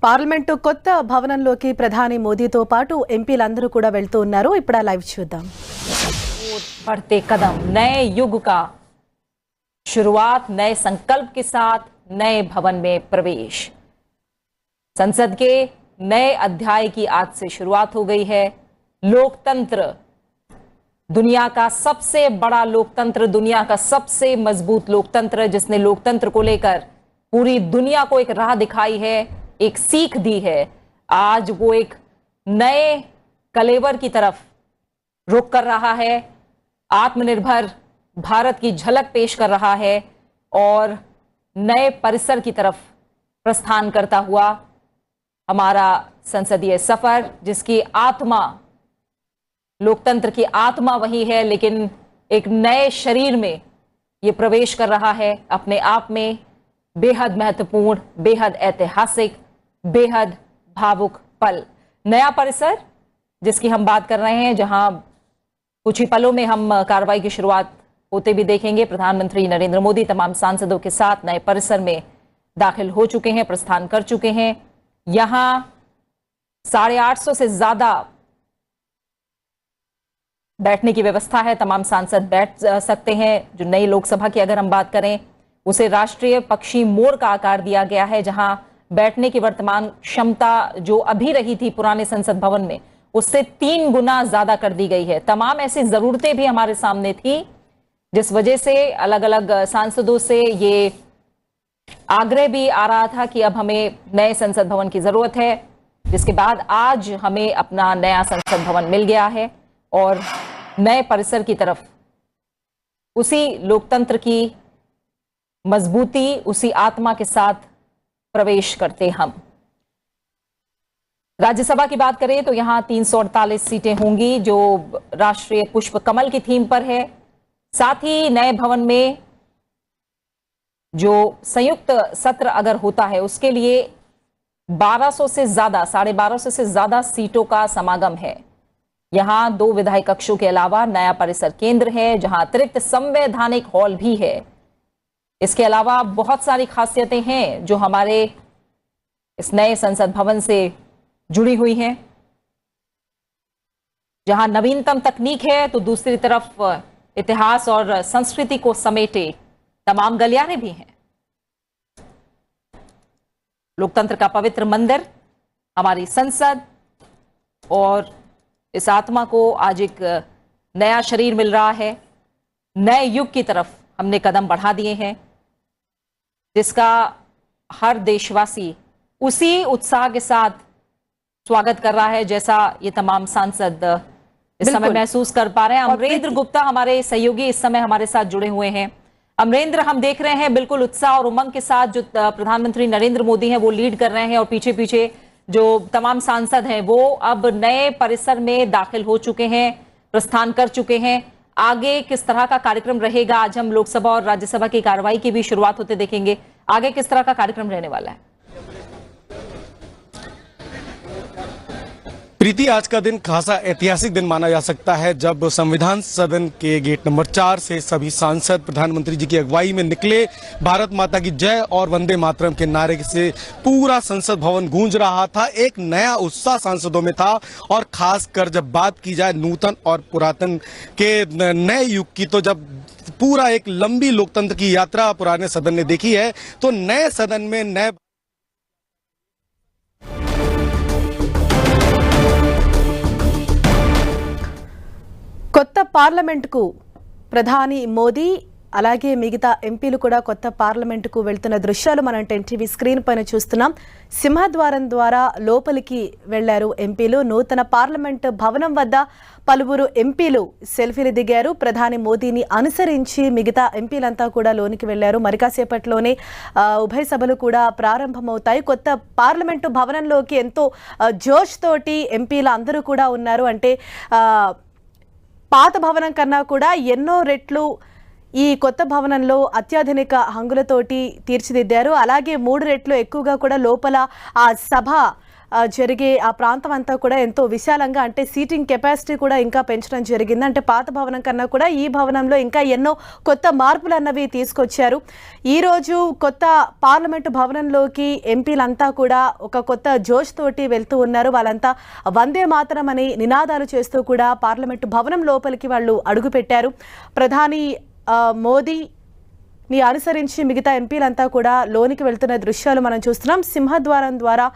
Parliament కొత్త భవనంలోకి ప్రధాని మోదీతో పాటు ఎంపీలందరూ కూడా వెళ్తూ ఉన్నారు. ఇప్పుడు లైవ్ చూద్దాం. बढ़ते कदम, नए युग का शुरुआत, नए संकल्प के साथ नए भवन में प्रवेश। संसद के नए अध्याय की आज से शुरुआत हो गई है। लोकतंत्र, दुनिया का सबसे बड़ा लोकतंत्र, दुनिया का सबसे मजबूत लोकतंत्र, जिसने लोकतंत्र को लेकर पूरी दुनिया को एक राह दिखाई है, एक सीख दी है, आज वो एक नए कलेवर की तरफ रुख कर रहा है, आत्मनिर्भर भारत की झलक पेश कर रहा है और नए परिसर की तरफ प्रस्थान करता हुआ हमारा संसदीय सफर, जिसकी आत्मा, लोकतंत्र की आत्मा वही है, लेकिन एक नए शरीर में ये प्रवेश कर रहा है। अपने आप में बेहद महत्वपूर्ण, बेहद ऐतिहासिक, बेहद भावुक पल। नया परिसर जिसकी हम बात कर रहे हैं, जहां कुछ ही पलों में हम कार्रवाई की शुरुआत होते भी देखेंगे। प्रधानमंत्री नरेंद्र मोदी तमाम सांसदों के साथ नए परिसर में दाखिल हो चुके हैं, प्रस्थान कर चुके हैं। यहां 850 से ज्यादा बैठने की व्यवस्था है, तमाम सांसद बैठ सकते हैं। जो नई लोकसभा की अगर हम बात करें, उसे राष्ट्रीय पक्षी मोर का आकार दिया गया है, जहां बैठने की वर्तमान क्षमता जो अभी रही थी पुराने संसद भवन में, उससे 3 गुना ज्यादा कर दी गई है। तमाम ऐसी जरूरतें भी हमारे सामने थी, जिस वजह से अलग अलग सांसदों से ये आग्रह भी आ रहा था कि अब हमें नए संसद भवन की जरूरत है, जिसके बाद आज हमें अपना नया संसद भवन मिल गया है और नए परिसर की तरफ, उसी लोकतंत्र की मजबूती, उसी आत्मा के साथ प्रवेश करते हम। राज्यसभा की बात करें तो यहां 348 सीटें होंगी, जो राष्ट्रीय पुष्प कमल की थीम पर है। साथ ही नए भवन में जो संयुक्त सत्र अगर होता है, उसके लिए 1200 से ज्यादा, 1250 से ज्यादा सीटों का समागम है। यहां 2 विधायी कक्षों के अलावा नया परिसर केंद्र है, जहां अतिरिक्त संवैधानिक हॉल भी है। इसके अलावा बहुत सारी खासियतें हैं जो हमारे इस नए संसद भवन से जुड़ी हुई हैं। जहां नवीनतम तकनीक है, तो दूसरी तरफ इतिहास और संस्कृति को समेटे तमाम गलियारे भी हैं। लोकतंत्र का पवित्र मंदिर, हमारी संसद, और इस आत्मा को आज एक नया शरीर मिल रहा है। नए युग की तरफ हमने कदम बढ़ा दिए हैं, जिसका हर देशवासी उसी उत्साह के साथ स्वागत कर रहा है, जैसा ये तमाम सांसद इस समय महसूस कर पा रहे हैं। अमरेंद्र गुप्ता हमारे सहयोगी इस समय हमारे साथ जुड़े हुए हैं। अमरेंद्र, हम देख रहे हैं बिल्कुल उत्साह और उमंग के साथ जो प्रधानमंत्री नरेंद्र मोदी हैं वो लीड कर रहे हैं, और पीछे पीछे जो तमाम सांसद हैं वो अब नए परिसर में दाखिल हो चुके हैं, प्रस्थान कर चुके हैं। आगे किस तरह का कार्यक्रम रहेगा? आज हम लोकसभा और राज्यसभा की कार्रवाई की भी शुरुआत होते देखेंगे। आगे किस तरह का कार्यक्रम रहने वाला है? प्रीति, आज का दिन खासा ऐतिहासिक दिन माना जा सकता है, जब संविधान सदन के गेट नंबर 4 से सभी सांसद प्रधानमंत्री जी की अगुवाई में निकले। भारत माता की जय और वंदे मातरम के नारे से पूरा संसद भवन गूंज रहा था। एक नया उत्साह सांसदों में था, और खासकर जब बात की जाए नूतन और पुरातन के नए युग की, तो जब पूरा एक लंबी लोकतंत्र की यात्रा पुराने सदन ने देखी है, तो नए सदन में नए కొత్త పార్లమెంటుకు ప్రధాని మోదీ అలాగే మిగతా ఎంపీలు కూడా కొత్త పార్లమెంటుకు వెళ్తున్న దృశ్యాలు మనం టీవీ స్క్రీన్ పైన చూస్తున్నాం. సింహద్వారం ద్వారా లోపలికి వెళ్లారు ఎంపీలు. నూతన పార్లమెంటు భవనం వద్ద పలువురు ఎంపీలు సెల్ఫీలు దిగారు. ప్రధాని మోదీని అనుసరించి మిగతా ఎంపీలంతా కూడా లోనికి వెళ్లారు. మరి కాసేపట్లోనే ఉభయ సభలు కూడా ప్రారంభమవుతాయి. కొత్త పార్లమెంటు భవనంలోకి ఎంతో జోష్ తోటి ఎంపీలు అందరూ కూడా ఉన్నారు. అంటే పాత భవనం కన్నా కూడా ఎన్నో రెట్లు ఈ కొత్త భవనంలో అత్యాధునిక హంగులతోటి తీర్చిదిద్దారు. అలాగే 3 రెట్లు ఎక్కువగా కూడా లోపల ఆ సభ జరిగే ఆ ప్రాంతం అంతా కూడా ఎంతో విశాలంగా, అంటే సీటింగ్ కెపాసిటీ కూడా ఇంకా పెంచడం జరిగింది. అంటే పాత భవనం కన్నా కూడా ఈ భవనంలో ఇంకా ఎన్నో కొత్త మార్పులు అన్నవి తీసుకొచ్చారు. ఈరోజు కొత్త పార్లమెంటు భవనంలోకి ఎంపీలంతా కూడా ఒక కొత్త జోష్ తోటి వెళ్తూ ఉన్నారు. వాళ్ళంతా వందే మాతరం అని నినాదాలు చేస్తూ కూడా పార్లమెంటు భవనం లోపలికి వాళ్ళు అడుగుపెట్టారు. ప్రధాని మోదీ ని అనుసరించి మిగతా ఎంపీలంతా కూడా లోనికి వెళ్తున్న దృశ్యాలు మనం చూస్తున్నాం. సింహద్వారం ద్వారా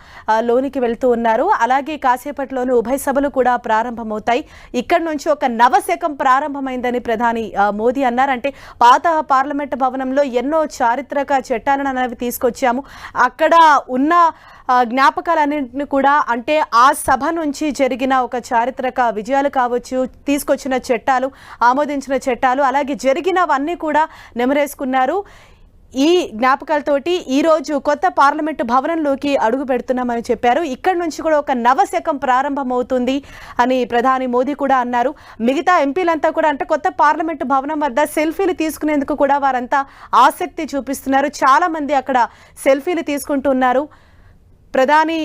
లోనికి వెళ్తూ ఉన్నారు. అలాగే కాసేపట్లోనూ ఉభయ సభలు కూడా ప్రారంభమవుతాయి. ఇక్కడి నుంచి ఒక నవశకం ప్రారంభమైందని ప్రధాని మోదీ అన్నారు. అంటే పాత పార్లమెంట్ భవనంలో ఎన్నో చారిత్రక చట్టాలను అనేవి తీసుకొచ్చాము. అక్కడ ఉన్న జ్ఞాపకాలన్నింటినీ కూడా, అంటే ఆ సభ నుంచి జరిగిన ఒక చారిత్రక విజయాలు కావచ్చు, తీసుకొచ్చిన చట్టాలు, ఆమోదించిన చట్టాలు, అలాగే జరిగినవన్నీ కూడా నెమరేసుకున్నారు. ఈ జ్ఞాపకాలతోటి ఈరోజు కొత్త పార్లమెంటు భవనంలోకి అడుగు పెడుతున్నామని చెప్పారు. ఇక్కడి నుంచి కూడా ఒక నవశకం ప్రారంభమవుతుంది అని ప్రధాని మోదీ కూడా అన్నారు. మిగతా ఎంపీలంతా కూడా, అంటే కొత్త పార్లమెంటు భవనం వద్ద సెల్ఫీలు తీసుకునేందుకు కూడా వారంతా ఆసక్తి చూపిస్తున్నారు. చాలా మంది అక్కడ సెల్ఫీలు తీసుకుంటున్నారు. ప్రధాని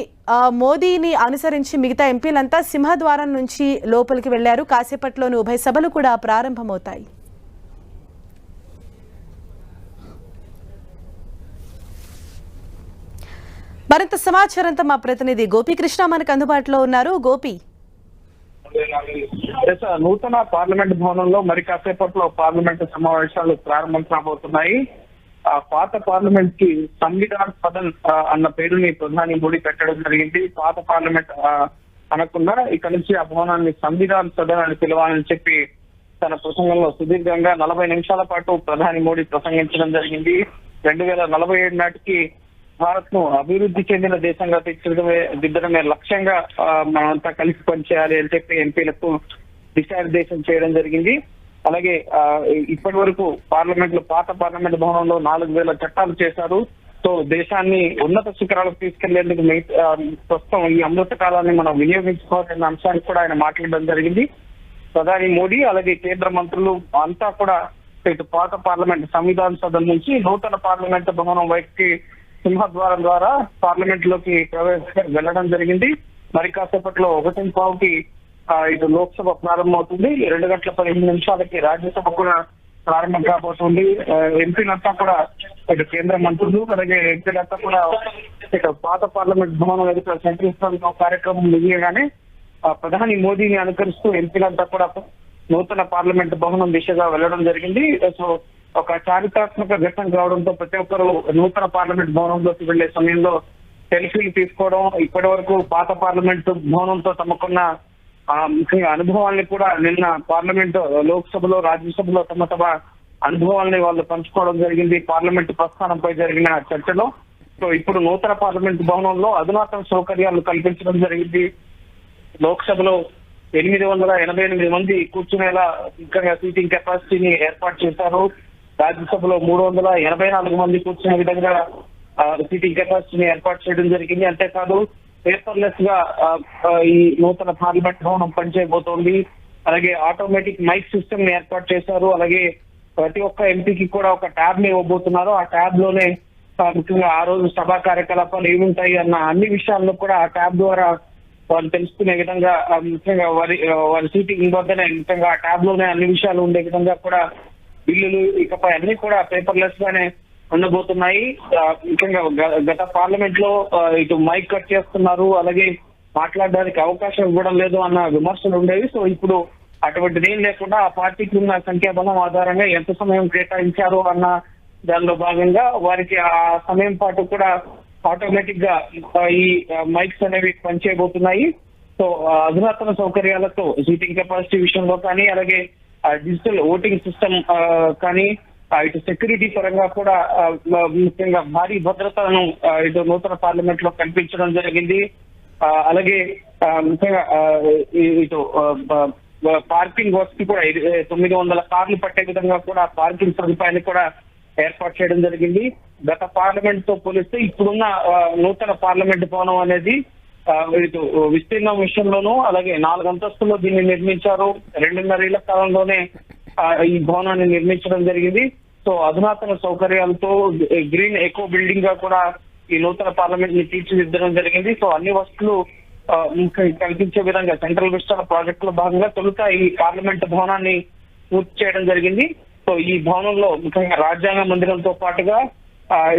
మోదీని అనుసరించి మిగతా ఎంపీలంతా సింహద్వారం నుంచి లోపలికి వెళ్లారు. కాసేపట్లోనూ ఉభయ సభలు కూడా ప్రారంభమవుతాయి. మరింత సమాచారంతో మా ప్రతినిధి గోపీకృష్ణ మనకు అందుబాటులో ఉన్నారు. గోపి, నూతన పార్లమెంట్ భవనంలో మరి కాసేపట్లో పార్లమెంటు సమావేశాలు ప్రారంభం కాబోతున్నాయి. పాత పార్లమెంట్ కి సంవిధాన్ సదన్ అన్న పేరుని ప్రధాని మోడీ పెట్టడం జరిగింది. పాత పార్లమెంట్ అనకుండా ఇక్కడ నుంచి ఆ భవనాన్ని సంవిధాన్ సదన్ అని పిలవాలని చెప్పి తన ప్రసంగంలో సుదీర్ఘంగా 40 నిమిషాల పాటు ప్రధాని మోడీ ప్రసంగించడం జరిగింది. 2047 నాటికి భారత్ ను అభివృద్ధి చెందిన దేశంగా దిద్దడమే లక్ష్యంగా మనమంతా కలిసి పనిచేయాలి అని చెప్పి ఎంపీలకు దిశానిర్దేశం చేయడం జరిగింది. అలాగే ఇప్పటి వరకు పార్లమెంట్ లో పాత పార్లమెంట్ భవనంలో 4000 చట్టాలు చేశారు. సో దేశాన్ని ఉన్నత శిఖరాలకు తీసుకెళ్లేందుకు ప్రస్తుతం ఈ అమృత కాలాన్ని మనం వినియోగించుకోవాలన్న అంశానికి కూడా ఆయన మాట్లాడడం జరిగింది. ప్రధాని మోడీ అలాగే కేంద్ర మంత్రులు అంతా కూడా ఇటు పాత పార్లమెంట్ సంవిధాన సదన్ నుంచి నూతన పార్లమెంట్ భవనం వైపుకి సింహద్వారం ద్వారా పార్లమెంట్ లోకి వెళ్లడం జరిగింది. మరి కాసేపట్లో 1:15కి ఇటు లోక్సభ ప్రారంభమవుతుంది. 2:15 రాజ్యసభ కూడా ప్రారంభం కాబోతుంది. ఎంపీలంతా కూడా ఇటు కేంద్ర మంత్రులు అలాగే ఎంపీలంతా కూడా ఇటు పాత పార్లమెంట్ భవనం ఎదుట సంచరిస్తున్న కార్యక్రమం ముగియగానే ప్రధాని మోదీని అనుకరిస్తూ ఎంపీలంతా కూడా నూతన పార్లమెంట్ భవనం దిశగా వెళ్లడం జరిగింది. సో ఒక చారిత్రాత్మక ఘటన కావడంతో ప్రతి ఒక్కరు నూతన పార్లమెంట్ భవనంలోకి వెళ్లే సమయంలో సెల్ఫీలు తీసుకోవడం, ఇప్పటి వరకు పాత పార్లమెంట్ భవనంతో తమకున్న ముఖ్యంగా అనుభవాల్ని కూడా నిన్న పార్లమెంట్ లోక్సభలో రాజ్యసభలో తమ అనుభవాల్ని వాళ్ళు పంచుకోవడం జరిగింది పార్లమెంట్ ప్రస్థానంపై జరిగిన చర్చలో. సో ఇప్పుడు నూతన పార్లమెంట్ భవనంలో అధునాతన సౌకర్యాలు కల్పించడం జరిగింది. లోక్సభలో 888 మంది కూర్చునేలా ముఖ్యంగా సీటింగ్ కెపాసిటీని ఏర్పాటు చేశారు. రాజ్యసభలో 384 మంది కూర్చునే విధంగా సీటింగ్ కెపాసిటీని ఏర్పాటు చేయడం జరిగింది. అంతేకాదు పేపర్లెస్ గా ఈ నూతన పార్లమెంట్ భవనం పనిచేయబోతోంది. అలాగే ఆటోమేటిక్ మైక్ సిస్టమ్ ని ఏర్పాటు చేశారు. అలాగే ప్రతి ఒక్క ఎంపీకి కూడా ఒక ట్యాబ్ ని ఇవ్వబోతున్నారు. ఆ ట్యాబ్ లోనే ముఖ్యంగా ఆ రోజు సభా కార్యకలాపాలు ఏముంటాయి అన్న అన్ని విషయాల్లో కూడా ఆ ట్యాబ్ ద్వారా వాళ్ళు తెలుసుకునే విధంగా, ముఖ్యంగా వారి సీటింగ్ వద్దనే ముఖ్యంగా ఆ ట్యాబ్ లోనే అన్ని విషయాలు ఉండే విధంగా కూడా బిల్లులు ఇకపై అన్ని కూడా పేపర్లెస్ గానే ఉండబోతున్నాయి. ముఖ్యంగా గత పార్లమెంట్ లో ఇటు మైక్ కట్ చేస్తున్నారు, అలాగే మాట్లాడడానికి అవకాశం ఇవ్వడం లేదు అన్న విమర్శలు ఉండేవి. సో ఇప్పుడు అటువంటిది ఏం లేకుండా ఆ పార్టీకి ఉన్న సంఖ్యాబలం ఆధారంగా ఎంత సమయం కేటాయించారు అన్న దానిలో భాగంగా వారికి ఆ సమయం పాటు కూడా ఆటోమేటిక్ గా ఈ మైక్స్ అనేవి పనిచేయబోతున్నాయి. సో అధునాతన సౌకర్యాలతో సీటింగ్ కెపాసిటీ విషయంలో కానీ, అలాగే డిజిటల్ ఓటింగ్ సిస్టమ్ కానీ, ఇటు సెక్యూరిటీ పరంగా కూడా ముఖ్యంగా భారీ భద్రతను ఇటు నూతన పార్లమెంట్ లో కల్పించడం జరిగింది. అలాగే ముఖ్యంగా ఇటు పార్కింగ్ వసతి కూడా 900 కార్లు పట్టే విధంగా కూడా పార్కింగ్ సదుపాయాన్ని కూడా ఏర్పాటు చేయడం జరిగింది. గత పార్లమెంట్ తో పోలిస్తే ఇప్పుడున్న నూతన పార్లమెంట్ భవనం అనేది ఇటు విస్తీర్ణం విషయంలోనూ అలాగే 4 అంతస్తుల్లో దీన్ని నిర్మించారు. 2.5 ఏళ్ల కాలంలోనే ఈ భవనాన్ని నిర్మించడం జరిగింది. సో అధునాతన సౌకర్యాలతో గ్రీన్ ఎకో బిల్డింగ్ గా కూడా ఈ నూతన పార్లమెంట్ ని తీర్చిదిద్దడం జరిగింది. సో అన్ని వసతులు కల్పించే విధంగా సెంట్రల్ విస్టాల ప్రాజెక్ట్ లో భాగంగా తొలుత ఈ పార్లమెంట్ భవనాన్ని పూర్తి చేయడం జరిగింది. సో ఈ భవనంలో ముఖ్యంగా రాజ్యాంగ మందిరంతో పాటుగా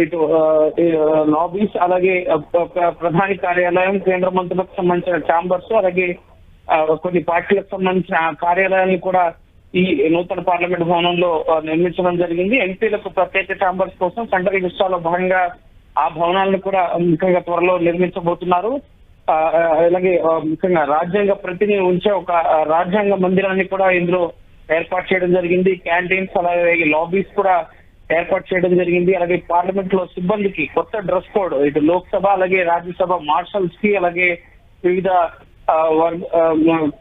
ఇటు లాబీస్, అలాగే ప్రధాని కార్యాలయం, కేంద్ర మంత్రులకు సంబంధించిన ఛాంబర్స్, అలాగే కొన్ని పార్టీలకు సంబంధించిన కార్యాలయాన్ని కూడా ఈ నూతన పార్లమెంట్ భవనంలో నిర్మించడం జరిగింది. ఎంపీలకు ప్రత్యేక ఛాంబర్స్ కోసం సెంట్రల్ విస్టాలో భాగంగా ఆ భవనాలను కూడా ముఖ్యంగా త్వరలో నిర్మించబోతున్నారు. అలాగే ముఖ్యంగా రాజ్యాంగ ప్రతిని ఉంచే ఒక రాజ్యాంగ మందిరాన్ని కూడా ఇందులో ఏర్పాటు చేయడం జరిగింది. క్యాంటీన్స్, అలాగే లాబీస్ కూడా ఏర్పాటు చేయడం జరిగింది. అలాగే పార్లమెంట్ లో సిబ్బందికి కొత్త డ్రెస్ కోడ్, ఇటు లోక్సభ అలాగే రాజ్యసభ మార్షల్స్ కి, అలాగే వివిధ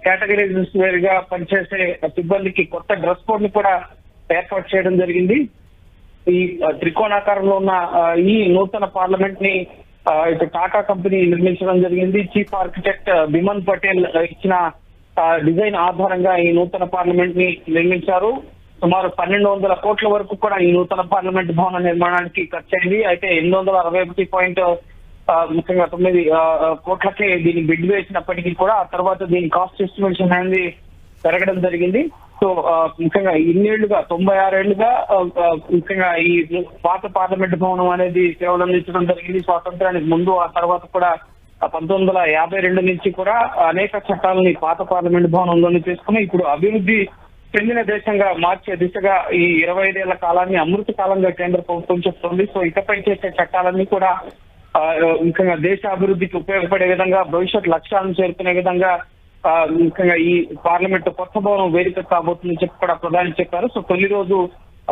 కేటగిరీస్ వేరుగా పనిచేసే సిబ్బందికి కొత్త డ్రెస్ కోడ్ ని కూడా ఏర్పాటు చేయడం జరిగింది. ఈ త్రికోణాకారంలో ఉన్న ఈ నూతన పార్లమెంట్ ని ఇటు టాటా కంపెనీ నిర్మించడం జరిగింది. చీఫ్ ఆర్కిటెక్ట్ బిమన్ పటేల్ ఇచ్చిన డిజైన్ ఆధారంగా ఈ నూతన పార్లమెంట్ ని నిర్మించారు. సుమారు 1200 కోట్ల వరకు కూడా ఈ నూతన పార్లమెంట్ భవన నిర్మాణానికి ఖర్చు అయింది. అయితే 861.9 కోట్లకే దీన్ని బిడ్ వేసినప్పటికీ కూడా ఆ తర్వాత దీని కాస్ట్ ఎస్టిమేషన్ అనేది పెరగడం జరిగింది. సో ముఖ్యంగా ఇన్నేళ్లుగా 96 ఏళ్లుగా ముఖ్యంగా ఈ పాత పార్లమెంట్ భవనం అనేది సేవలు అందించడం జరిగింది. స్వాతంత్రానికి ముందు, ఆ తర్వాత కూడా 1952 నుంచి కూడా అనేక చట్టాలని పాత పార్లమెంట్ భవనంలోనే తీసుకుని ఇప్పుడు అభివృద్ధి చెందిన దేశంగా మార్చే దిశగా ఈ 25 ఏళ్ల కాలాన్ని అమృత కాలంగా కేంద్ర ప్రభుత్వం చెప్తోంది. సో ఇకపై చేసే చట్టాలన్నీ కూడా ముఖ్యంగా దేశ అభివృద్ధికి ఉపయోగపడే విధంగా, భవిష్యత్ లక్ష్యాలను చేరుకునే విధంగా ముఖ్యంగా ఈ పార్లమెంట్ కొత్త భవనం వేదిక కాబోతుందని చెప్పి కూడా ప్రధాని చెప్పారు. సో తొలి రోజు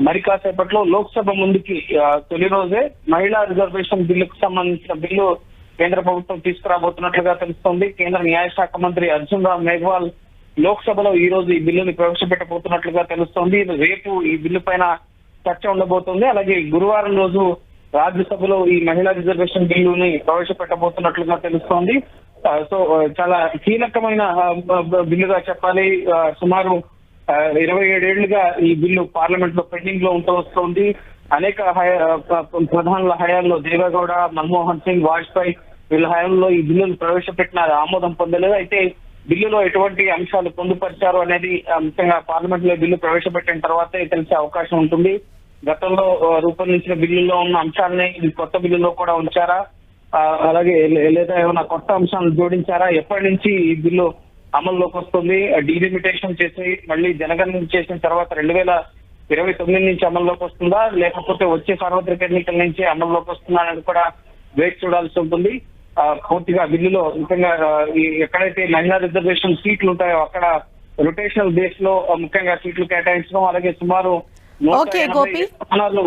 మరి కాసేపట్లో లోక్సభ ముందుకి తొలి రోజే మహిళా రిజర్వేషన్ బిల్లుకు సంబంధించిన బిల్లు కేంద్ర ప్రభుత్వం తీసుకురాబోతున్నట్లుగా తెలుస్తోంది. కేంద్ర న్యాయశాఖ మంత్రి అర్జున్ రామ్ మేఘ్వాల్ లోక్సభలో ఈ రోజు ఈ బిల్లుని ప్రవేశపెట్టబోతున్నట్లుగా తెలుస్తోంది. రేపు ఈ బిల్లు పైన చర్చ ఉండబోతుంది. అలాగే గురువారం రోజు రాజ్యసభలో ఈ మహిళా రిజర్వేషన్ బిల్లుని ప్రవేశపెట్టబోతున్నట్లుగా తెలుస్తోంది. సో చాలా కీలకమైన బిల్లుగా చెప్పాలి. సుమారు 27 ఏళ్లుగా ఈ బిల్లు పార్లమెంట్ లో పెండింగ్ లో ఉంటూ వస్తోంది. అనేక ప్రధానుల హయాంలో దేవేగౌడ, మన్మోహన్ సింగ్, వాజ్పేయి వీళ్ళ హయాంలో ఈ బిల్లును ప్రవేశపెట్టిన ఆమోదం పొందలేదు. అయితే బిల్లులో ఎటువంటి అంశాలు పొందుపరిచారు అనేది ముఖ్యంగా పార్లమెంట్ లో బిల్లు ప్రవేశపెట్టిన తర్వాతే తెలిసే అవకాశం ఉంటుంది. గతంలో రూపొందించిన బిల్లులో ఉన్న అంశాలని కొత్త బిల్లులో కూడా ఉంచారా, అలాగే లేదా ఏమైనా కొత్త అంశాలను జోడించారా, ఎప్పటి నుంచి ఈ బిల్లు అమల్లోకి వస్తుంది, డీలిమిటేషన్ చేసి మళ్ళీ జనగణన చేసిన తర్వాత 2029 నుంచి అమల్లోకి వస్తుందా, లేకపోతే వచ్చే సార్వత్రిక ఎన్నికల నుంచి అమల్లోకి వస్తుందా అనేది కూడా వేచి చూడాల్సి ఉంటుంది. పూర్తిగా బిల్లులో ముఖ్యంగా ఎక్కడైతే మహిళా రిజర్వేషన్ సీట్లు ఉంటాయో అక్కడ రొటేషనల్ బేస్ లో ముఖ్యంగా సీట్లు కేటాయించడం, అలాగే సుమారు 180 స్థానాలు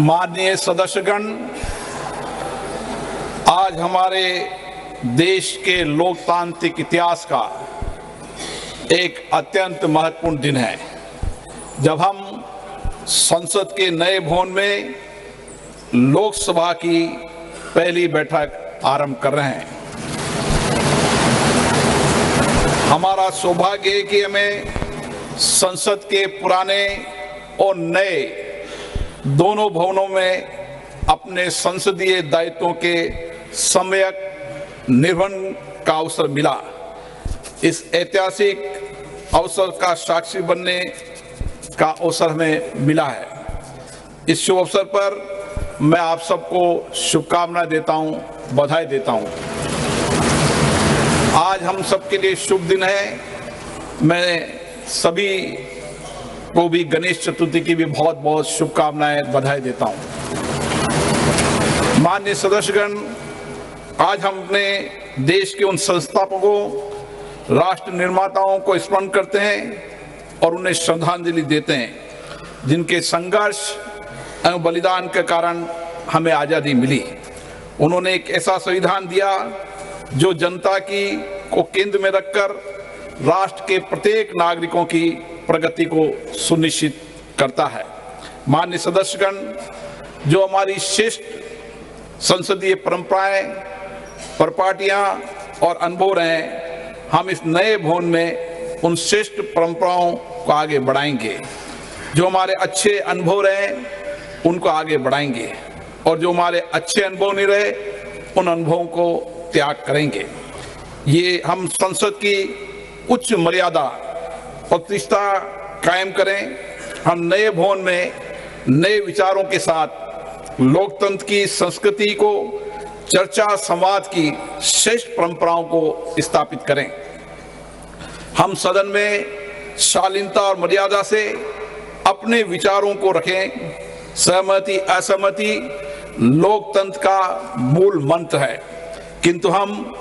माननीय सदस्यगण, आज हमारे देश के लोकतांत्रिक इतिहास का एक अत्यंत महत्वपूर्ण दिन है, जब हम संसद के नए भवन में लोकसभा की पहली बैठक आरंभ कर रहे हैं। हमारा सौभाग्य है कि हमें संसद के पुराने और नए दोनों भवनों में अपने संसदीय दायित्वों के सम्यक निर्वहन का अवसर मिला। इस ऐतिहासिक अवसर का साक्षी बनने का अवसर हमें मिला है। इस शुभ अवसर पर मैं आप सबको शुभकामनाएं देता हूं, बधाई देता हूं। आज हम सबके लिए शुभ दिन है। मैं सभी को भी गणेश चतुर्थी की भी बहुत बहुत शुभकामनाएं, बधाई देता हूं। माननीय सदस्यगण, आज हम अपने देश के उन संस्थापकों, राष्ट्र निर्माताओं को स्मरण करते हैं और उन्हें श्रद्धांजलि देते हैं जिनके संघर्ष एवं बलिदान के कारण हमें आजादी मिली। उन्होंने एक ऐसा संविधान दिया जो जनता को केंद्र में रखकर राष्ट्र के प्रत्येक नागरिकों की प्रगति को सुनिश्चित करता है। माननीय सदस्यगण, जो हमारी श्रेष्ठ संसदीय परंपराएं, परिपाटियां और अनुभव रहे, हम इस नए भवन में उन श्रेष्ठ परंपराओं को आगे बढ़ाएंगे। जो हमारे अच्छे अनुभव रहे उनको आगे बढ़ाएंगे और जो हमारे अच्छे अनुभव नहीं रहे उन अनुभवों को त्याग करेंगे। ये हम संसद की उच्च मर्यादा प्रतिष्ठा कायम करें। हम नए भवन में नए विचारों के साथ लोकतंत्र की संस्कृति को, चर्चा संवाद की श्रेष्ठ परंपराओं को स्थापित करें। हम सदन में शालीनता और मर्यादा से अपने विचारों को रखें। सहमति असहमति लोकतंत्र का मूल मंत्र है, किंतु हम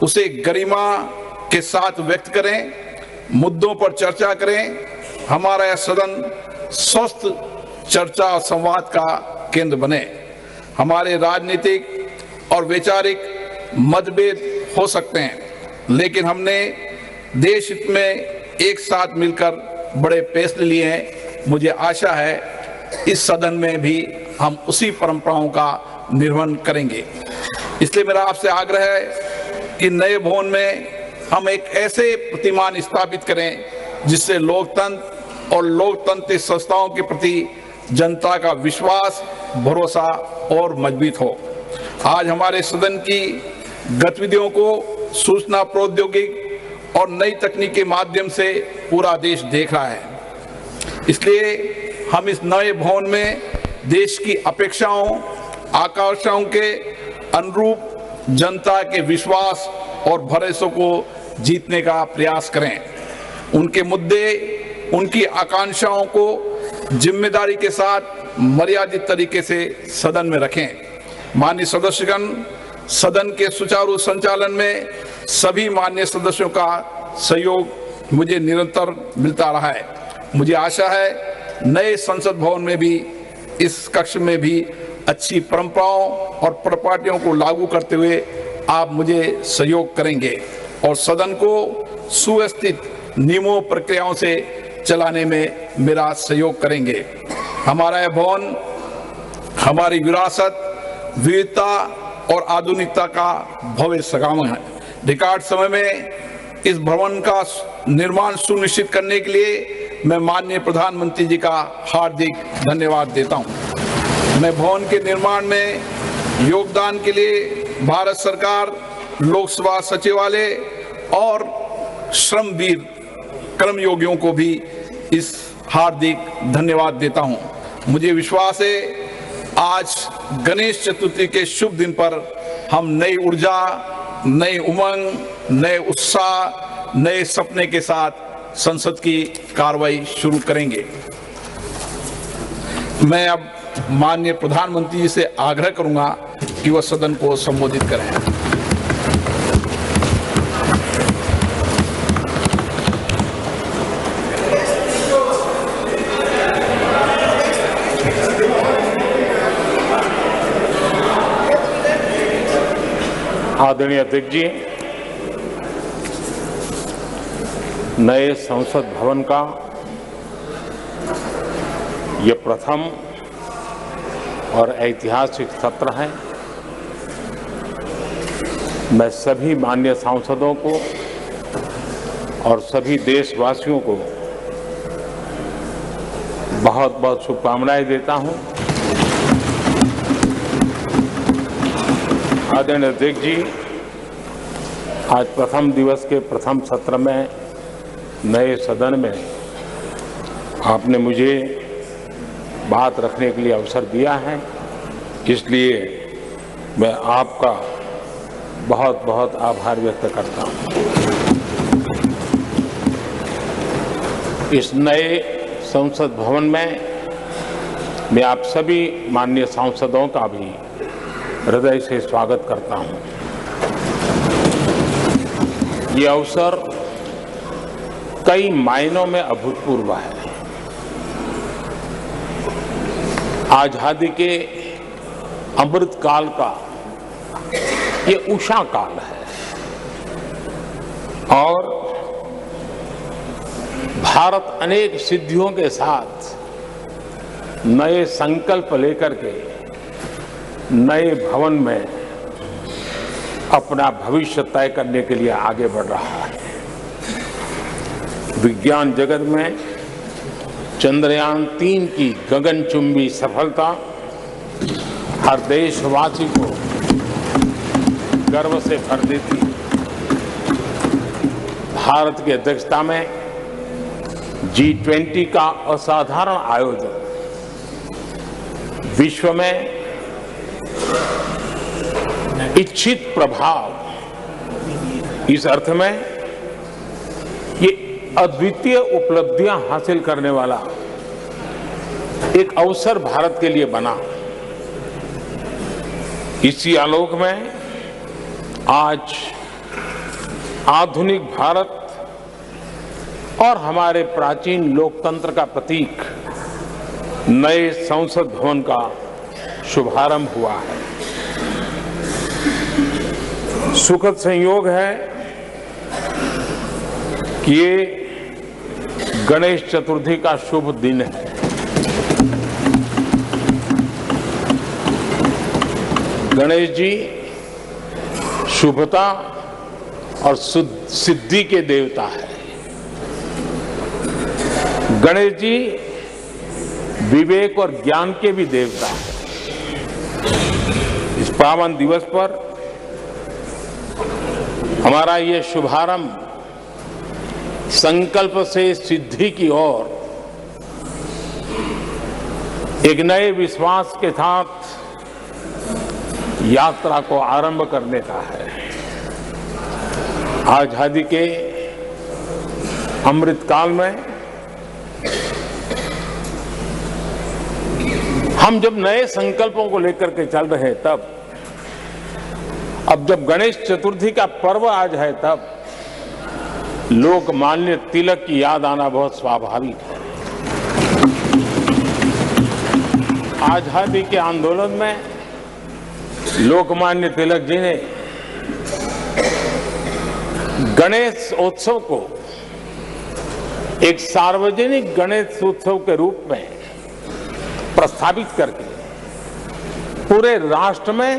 उसे गरिमा के साथ व्यक्त करें, मुद्दों पर चर्चा करें। हमारा यह सदन स्वस्थ चर्चा और संवाद का केंद्र बने। हमारे राजनीतिक और वैचारिक मतभेद हो सकते हैं, लेकिन हमने देश हित में एक साथ मिलकर बड़े फैसले लिए हैं। मुझे आशा है इस सदन में भी हम उसी परंपराओं का निर्वहन करेंगे। इसलिए मेरा आपसे आग्रह है कि नए भवन में हम एक ऐसे प्रतिमान स्थापित करें जिससे लोकतंत्र और लोकतांत्रिक संस्थाओं के प्रति जनता का विश्वास, भरोसा और मजबूत हो। आज हमारे सदन की गतिविधियों को सूचना प्रौद्योगिकी और नई तकनीक के माध्यम से पूरा देश देख रहा है। इसलिए हम इस नए भवन में देश की अपेक्षाओं, आकांक्षाओं के अनुरूप जनता के विश्वास और भरोसे को जीतने का प्रयास करें। उनके मुद्दे, उनकी आकांक्षाओं को जिम्मेदारी के साथ मर्यादित तरीके से सदन में रखें। माननीय सदस्यगण, सदन के सुचारू संचालन में सभी माननीय सदस्यों का सहयोग मुझे निरंतर मिलता रहा है। मुझे आशा है नए संसद भवन में भी, इस कक्ष में भी अच्छी परंपराओं और परिपाटियों को लागू करते हुए आप मुझे सहयोग करेंगे और सदन को सुव्यवस्थित नियमों प्रक्रियाओं से चलाने में मेरा सहयोग करेंगे। हमारा यह भवन हमारी विरासत, विविधता और आधुनिकता का भव्य संगम है। रिकॉर्ड समय में इस भवन का निर्माण सुनिश्चित करने के लिए मैं माननीय प्रधानमंत्री जी का हार्दिक धन्यवाद देता हूं। मैं भवन के निर्माण में योगदान के लिए भारत सरकार, लोकसभा सचिवालय और श्रमवीर कर्मयोगियों को भी इस हार्दिक धन्यवाद देता हूं। मुझे विश्वास है आज गणेश चतुर्थी के शुभ दिन पर हम नई ऊर्जा, नई उमंग, नए उत्साह, नए सपने के साथ संसद की कार्रवाई शुरू करेंगे। मैं अब माननीय प्रधानमंत्री जी से आग्रह करूंगा कि वह सदन को संबोधित करें। आदरणीय अध्यक्ष जी, नए संसद भवन का ये प्रथम और ऐतिहासिक सत्र है। मैं सभी माननीय सांसदों को और सभी देशवासियों को बहुत बहुत शुभकामनाएं देता हूं। आदरणीय अध्यक्ष जी, आज प्रथम दिवस के प्रथम सत्र में नए सदन में आपने मुझे बात रखने के लिए अवसर दिया है, इसलिए मैं आपका बहुत बहुत आभार व्यक्त करता हूं। इस नए संसद भवन में मैं आप सभी माननीय सांसदों का भी हृदय से स्वागत करता हूं। ये अवसर कई मायनों में अभूतपूर्व है। आजादी के अमृत काल का ये उषा काल है और भारत अनेक सिद्धियों के साथ नए संकल्प लेकर के नए भवन में अपना भविष्य तय करने के लिए आगे बढ़ रहा है। विज्ञान जगत में चंद्रयान 3 की गगनचुंबी सफलता हर देशवासी को गर्व से भर देती है। भारत की अध्यक्षता में G20 का असाधारण आयोजन विश्व में इच्छित प्रभाव, इस अर्थ में ये अद्वितीय उपलब्धियां हासिल करने वाला एक अवसर भारत के लिए बना। इसी आलोक में आज आधुनिक भारत और हमारे प्राचीन लोकतंत्र का प्रतीक नए संसद भवन का शुभारंभ हुआ है। सुखद संयोग है कि ये गणेश चतुर्थी का शुभ दिन है। गणेश जी शुभता और सिद्धि के देवता है। गणेश जी विवेक और ज्ञान के भी देवता हैं। इस पावन दिवस पर हमारा ये शुभारंभ संकल्प से सिद्धि की ओर एक नए विश्वास के साथ यात्रा को आरंभ करने का है। आजादी के अमृत काल में हम जब नए संकल्पों को लेकर के चल रहे हैं, तब अब जब गणेश चतुर्थी का पर्व आज है, तब लोकमान्य तिलक की याद आना बहुत स्वाभाविक है। आजादी के आंदोलन में लोकमान्य तिलक जी ने गणेश उत्सव को एक सार्वजनिक गणेश उत्सव के रूप में प्रस्तावित करके पूरे राष्ट्र में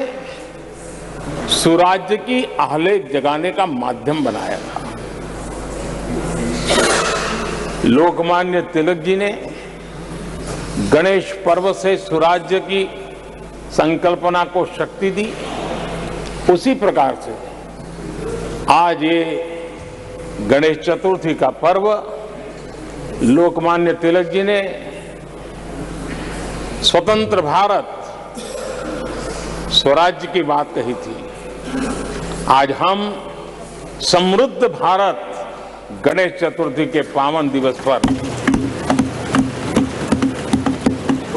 सुराज्य की आहलेख जगाने का माध्यम बनाया था। लोकमान्य तिलक जी ने गणेश पर्व से सुराज्य की संकल्पना को शक्ति दी। उसी प्रकार से आज ये गणेश चतुर्थी का पर्व लोकमान्य तिलक जी ने स्वतंत्र भारत स्वराज्य की बात कही थी। आज हम समृद्ध भारत गणेश चतुर्थी के पावन दिवस पर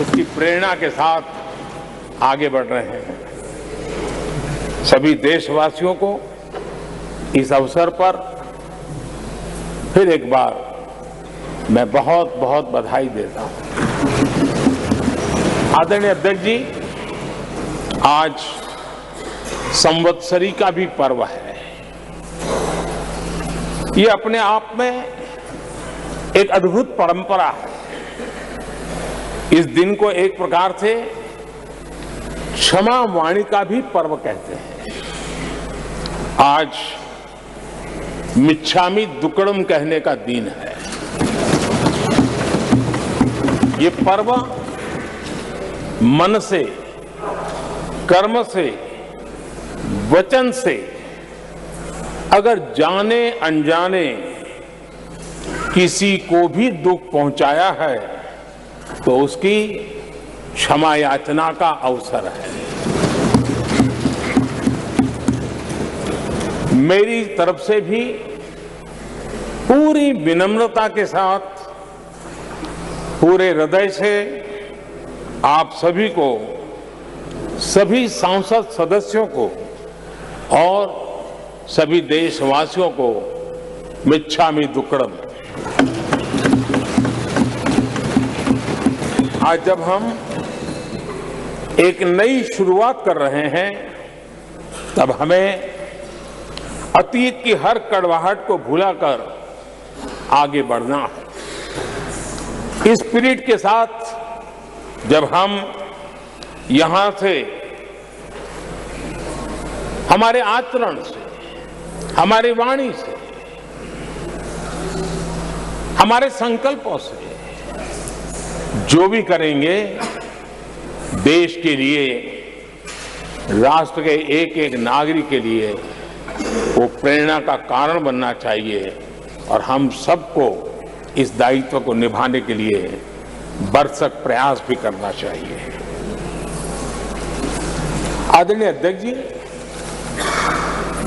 उसकी प्रेरणा के साथ आगे बढ़ रहे हैं। सभी देशवासियों को इस अवसर पर फिर एक बार मैं बहुत बहुत बधाई देता हूं। आदरणीय अध्यक्ष जी, आज संवत्सरी का भी पर्व है। ये अपने आप में एक अद्भुत परंपरा है। इस दिन को एक प्रकार से क्षमा वाणी का भी पर्व कहते हैं। आज मिच्छामी दुक्कड़म कहने का दिन है। ये पर्व मन से, कर्म से, वचन से अगर जाने अनजाने किसी को भी दुख पहुंचाया है तो उसकी क्षमा याचना का अवसर है। मेरी तरफ से भी पूरी विनम्रता के साथ पूरे हृदय से आप सभी को, सभी सांसद सदस्यों को और सभी देशवासियों को मिच्छामि दुक्कड़म। आज जब हम एक नई शुरुआत कर रहे हैं तब हमें अतीत की हर कड़वाहट को भुलाकर आगे बढ़ना है। इस स्पिरिट के साथ जब हम यहां से हमारे आचरण से, हमारी वाणी से, हमारे संकल्पों से जो भी करेंगे देश के लिए, राष्ट्र के एक एक नागरिक के लिए वो प्रेरणा का कारण बनना चाहिए और हम सबको इस दायित्व को निभाने के लिए भरसक प्रयास भी करना चाहिए। आदरणीय अध्यक्ष जी,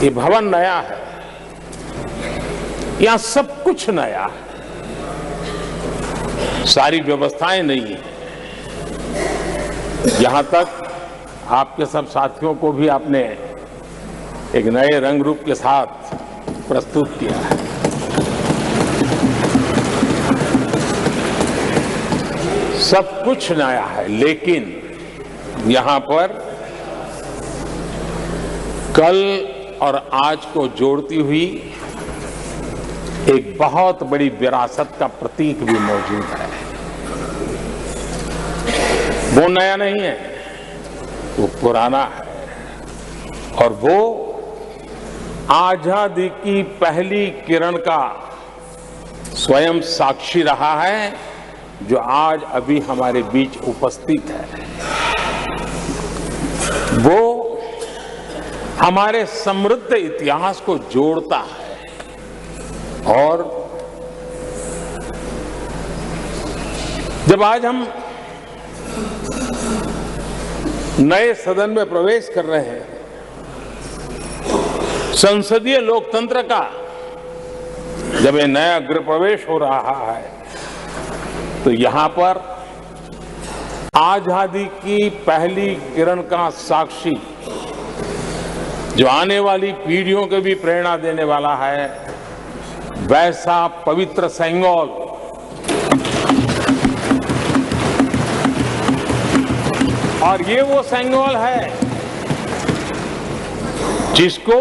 ये भवन नया है, यहां सब कुछ नया है, सारी व्यवस्थाएं नहीं है। यहां तक आपके सब साथियों को भी आपने एक नए रंग रूप के साथ प्रस्तुत किया है। सब कुछ नया है, लेकिन यहां पर कल और आज को जोड़ती हुई एक बहुत बड़ी विरासत का प्रतीक भी मौजूद है। वो नया नहीं है, वो पुराना है और वो आजादी की पहली किरण का स्वयं साक्षी रहा है जो आज अभी हमारे बीच उपस्थित है। वो हमारे समृद्ध इतिहास को जोड़ता है और जब आज हम नए सदन में प्रवेश कर रहे हैं, संसदीय लोकतंत्र का जब ये नया गृह प्रवेश हो रहा है तो यहां पर आजादी की पहली किरण का साक्षी जो आने वाली पीढ़ियों को भी प्रेरणा देने वाला है, वैसा पवित्र सेंगोल और ये वो सेंगोल है जिसको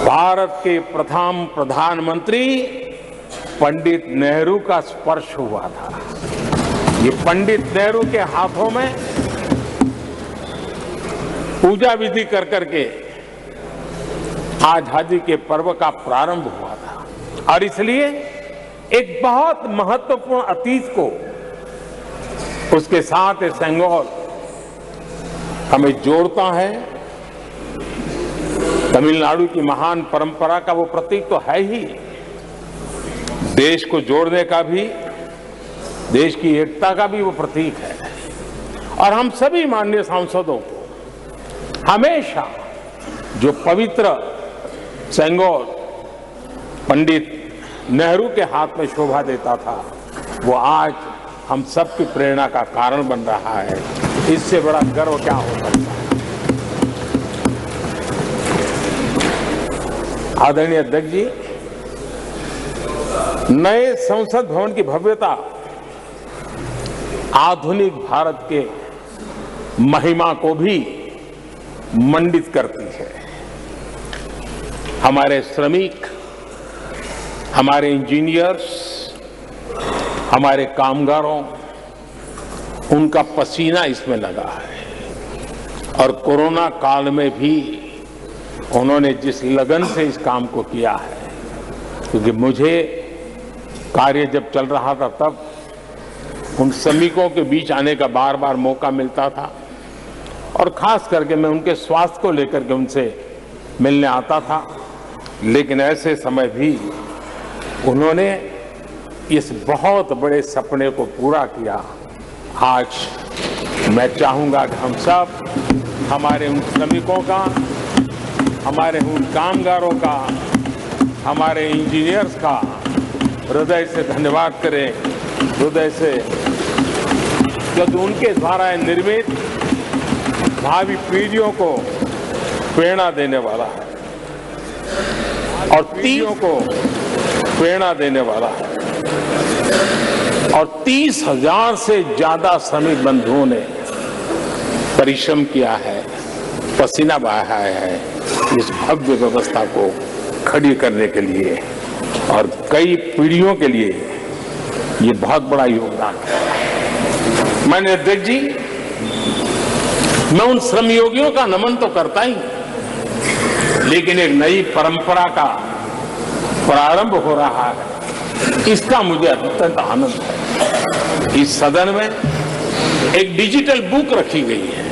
भारत के प्रथम प्रधानमंत्री पंडित नेहरू का स्पर्श हुआ था। ये पंडित नेहरू के हाथों में पूजा विधि कर करके आजादी के पर्व का प्रारंभ हुआ था और इसलिए एक बहुत महत्वपूर्ण अतीत को उसके साथ ये सेंगोल हमें जोड़ता है। तमिलनाडु की महान परंपरा का वो प्रतीक तो है ही, देश को जोड़ने का भी, देश की एकता का भी वो प्रतीक है। और हम सभी माननीय सांसदों को हमेशा जो पवित्र सेंगोल पंडित नेहरू के हाथ में शोभा देता था, वो आज हम सबकी प्रेरणा का कारण बन रहा है। इससे बड़ा गर्व क्या हो सकता है। आदरणीय अध्यक्ष जी, नए संसद भवन की भव्यता आधुनिक भारत के महिमा को भी मंडित करती है। हमारे श्रमिक, हमारे इंजीनियर्स, हमारे कामगारों, उनका पसीना इसमें लगा है और कोरोना काल में भी उन्होंने जिस लगन से इस काम को किया है, क्योंकि मुझे कार्य जब चल रहा था तब उन श्रमिकों के बीच आने का बार बार मौका मिलता था और खास करके मैं उनके स्वास्थ्य को लेकर के उनसे मिलने आता था, लेकिन ऐसे समय भी उन्होंने इस बहुत बड़े सपने को पूरा किया। आज मैं चाहूंगा कि हम सब हमारे उन श्रमिकों का, हमारे उन कामगारों का, हमारे इंजीनियर्स का हृदय से धन्यवाद करें, हृदय से, क्योंकि उनके द्वारा निर्मित भावी पीढ़ियों को प्रेरणा देने वाला है और पीढ़ियों को प्रेरणा देने वाला है। और 30,000 से ज्यादा श्रमिक बंधुओं ने परिश्रम किया है, पसीना बहाया है इस भव्य व्यवस्था को खड़ी करने के लिए, और कई पीढ़ियों के लिए ये बहुत बड़ा योगदान है। मैंने अध्यक्ष जी, मैं उन श्रमयोगियों का नमन तो करता ही, लेकिन एक नई परंपरा का प्रारंभ हो रहा है, इसका मुझे अत्यंत आनंद है। इस सदन में एक डिजिटल बुक रखी गई है,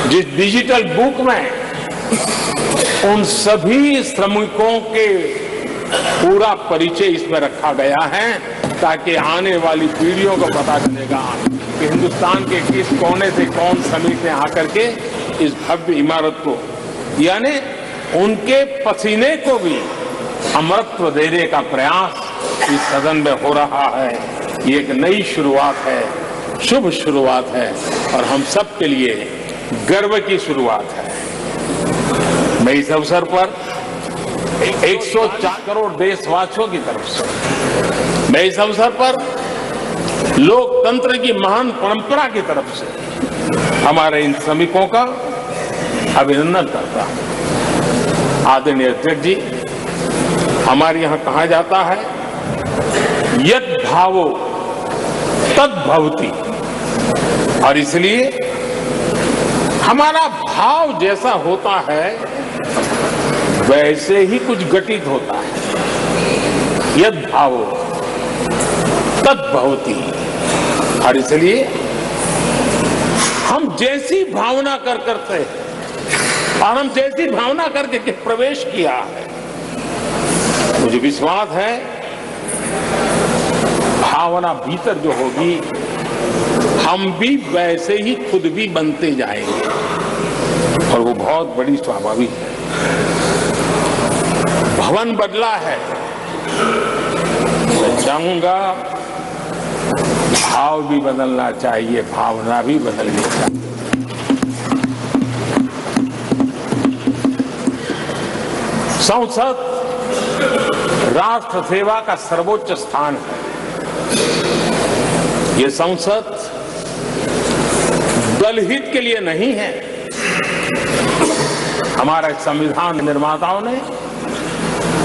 जिस डिजिटल बुक में उन सभी श्रमिकों के पूरा परिचय इसमें रखा गया है, ताकि आने वाली पीढ़ियों को पता चलेगा कि हिंदुस्तान के किस कोने से कौन श्रमिक ने आकर के इस भव्य इमारत को, यानी उनके पसीने को भी अमरत्व देने का प्रयास इस सदन में हो रहा है। ये एक नई शुरुआत है, शुभ शुरुआत है, और हम सब के लिए गर्व की शुरुआत है। मैं इस अवसर पर 104 करोड़ देशवासियों की तरफ से, मैं इस अवसर पर लोकतंत्र की महान परंपरा की तरफ से हमारे इन श्रमिकों का अभिनंदन करता हूं। आदरणीय अध्यक्ष जी, हमारे यहां कहा जाता है यत् भावो तद् भवति, और इसलिए हमारा भाव जैसा होता है वैसे ही कुछ घटित होता है। यत् भावो तद् भवति, और इसलिए हम जैसी भावना करते हैं और हम जैसी भावना करके प्रवेश किया है, मुझे विश्वास है भावना भीतर जो होगी हम भी वैसे ही खुद भी बनते जाएंगे, और वो बहुत बड़ी स्वाभाविक है। भवन बदला है, मैं चाहूंगा भाव भी बदलना चाहिए, भावना भी बदलनी चाहिए। संसद राष्ट्र सेवा का सर्वोच्च स्थान है। ये संसद दलहित के लिए नहीं है। हमारे संविधान निर्माताओं ने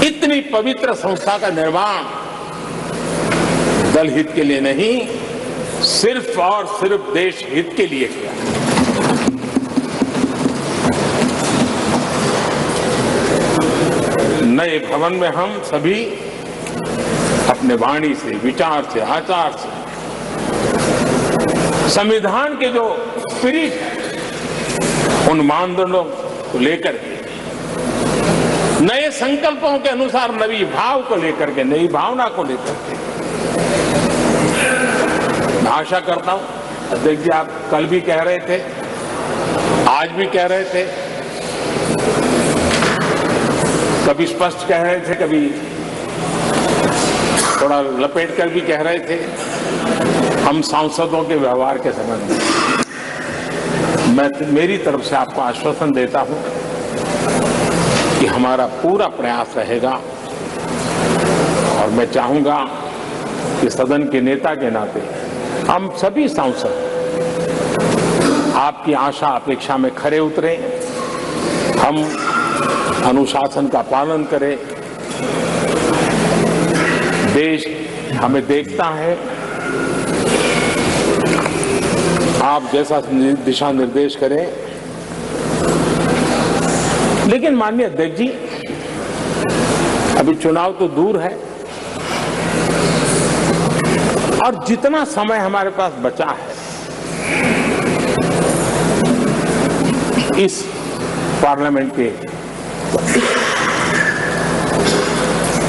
इतनी पवित्र संस्था का निर्माण दलहित के लिए नहीं, सिर्फ और सिर्फ देश हित के लिए किया। नए भवन में हम सभी अपने वाणी से, विचार से, आचार से संविधान के जो स्पिरिट है उन मानदंडों को लेकर के, नए संकल्पों के अनुसार नई भाव को लेकर के, नई भावना को लेकर के, मैं आशा करता हूं अध्यक्ष जी, आप कल भी कह रहे थे, आज भी कह रहे थे, कभी स्पष्ट कह रहे थे, कभी थोड़ा लपेट कर भी कह रहे थे, हम सांसदों के व्यवहार के संबंध में मैं मेरी तरफ से आपको आश्वासन देता हूं कि हमारा पूरा प्रयास रहेगा, और मैं चाहूंगा कि सदन के नेता के नाते हम सभी सांसद आपकी आशा अपेक्षा में खरे उतरें, हम अनुशासन का पालन करें। देश हमें देखता है, आप जैसा दिशा निर्देश करें। लेकिन माननीय अध्यक्ष जी, अभी चुनाव तो दूर है, और जितना समय हमारे पास बचा है इस पार्लियामेंट के।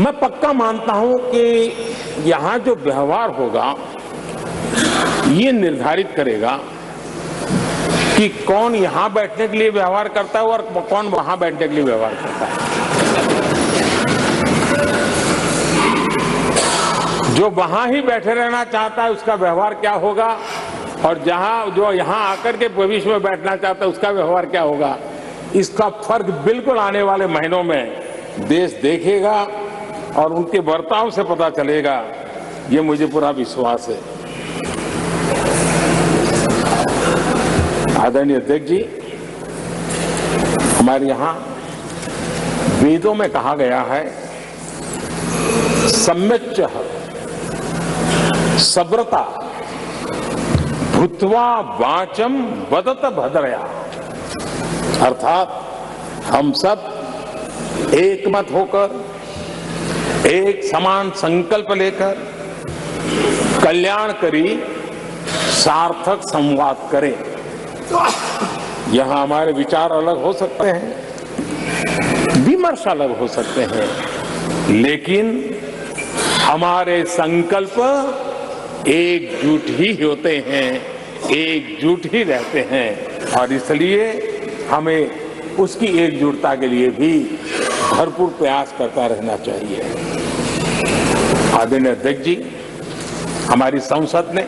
मैं पक्का मानता हूं कि यहां जो व्यवहार होगा ये निर्धारित करेगा कि कौन यहां बैठने के लिए व्यवहार करता है और कौन वहां बैठने के लिए व्यवहार करता है। जो वहां ही बैठे रहना चाहता है उसका व्यवहार क्या होगा, और जो यहां आकर के भविष्य में बैठना चाहता है उसका व्यवहार क्या होगा, इसका फर्क बिल्कुल आने वाले महीनों में देश देखेगा और उनके बर्ताव से पता चलेगा, ये मुझे पूरा विश्वास है। आदरणीय अध्यक्ष जी, हमारे यहां वेदों में कहा गया है, सम्यच्च सब्रता भूत्वा वाचम वदत भद्रया, अर्थात हम सब एक मत होकर एक समान संकल्प लेकर कल्याणकारी सार्थक संवाद करें। यहां हमारे विचार अलग हो सकते हैं, विमर्श अलग हो सकते हैं, लेकिन हमारे संकल्प एकजुट ही होते हैं, एकजुट ही रहते हैं, और इसलिए हमें उसकी एकजुटता के लिए भी भरपूर प्रयास करता रहना चाहिए। आदरणीय अध्यक्ष जी, हमारी संसद ने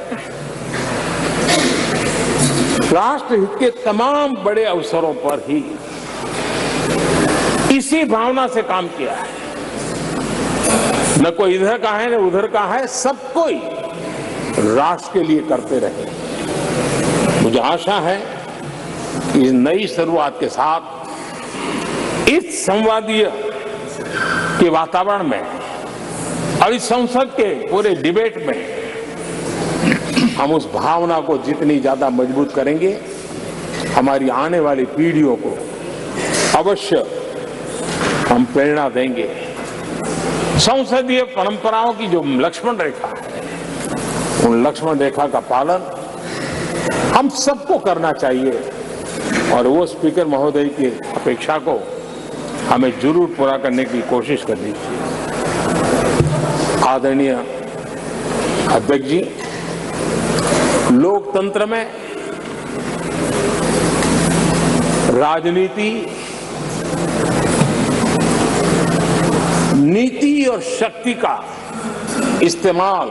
राष्ट्रहित के तमाम बड़े अवसरों पर ही इसी भावना से काम किया है। न कोई इधर का है न उधर का है, सब कोई राष्ट्र के लिए करते रहे। मुझे आशा है कि इस नई शुरुआत के साथ इस संवादीय के वातावरण में और इस संसद के पूरे डिबेट में हम उस भावना को जितनी ज्यादा मजबूत करेंगे, हमारी आने वाली पीढ़ियों को अवश्य हम प्रेरणा देंगे। संसदीय परंपराओं की जो लक्ष्मण रेखा है, उन लक्ष्मण रेखा का पालन हम सबको करना चाहिए, और वो स्पीकर महोदय की अपेक्षा को हमें जरूर पूरा करने की कोशिश करनी चाहिए। आदरणीय अध्यक्ष जी, लोकतंत्र में राजनीति, नीति और शक्ति का इस्तेमाल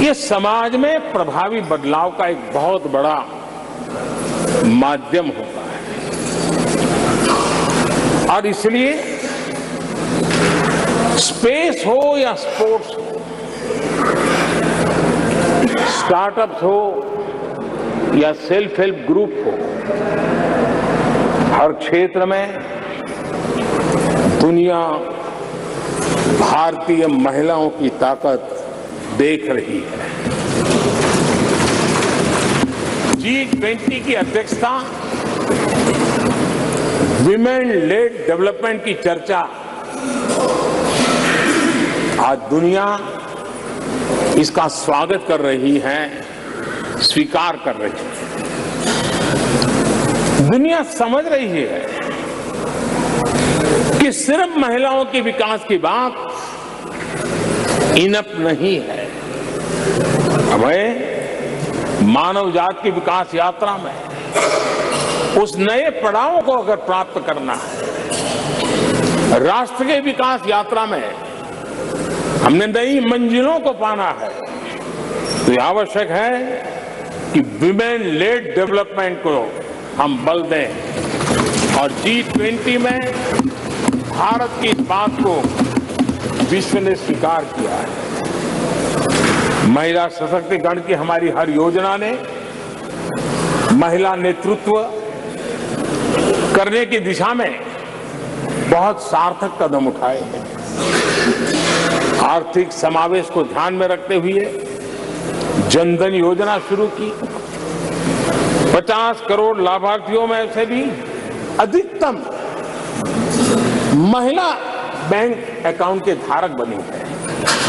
ये समाज में प्रभावी बदलाव का एक बहुत बड़ा माध्यम होता है, और इसलिए स्पेस हो या स्पोर्ट्स हो, स्टार्टअप्स हो या सेल्फ हेल्प ग्रुप हो, हर क्षेत्र में दुनिया भारतीय महिलाओं की ताकत देख रही है। G20 की अध्यक्षता, विमेन लेड डेवलपमेंट की चर्चा आज दुनिया इसका स्वागत कर रही है, स्वीकार कर रही है। दुनिया समझ रही है कि सिर्फ महिलाओं के विकास की बात इनफ नहीं है। हमें मानव जाति की विकास यात्रा में उस नए पड़ाव को अगर प्राप्त करना है, राष्ट्र के विकास यात्रा में हमने नई मंजिलों को पाना है, तो यह आवश्यक है कि विमेन लेड डेवलपमेंट को हम बल दें। और G20 में भारत की इस बात को विश्व ने स्वीकार किया है। महिला सशक्तिकरण की हमारी हर योजना ने महिला नेतृत्व करने की दिशा में बहुत सार्थक कदम उठाए हैं। आर्थिक समावेश को ध्यान में रखते हुए जनधन योजना शुरू की, 50 करोड़ लाभार्थियों में से भी अधिकतम महिला बैंक अकाउंट के धारक बनी है।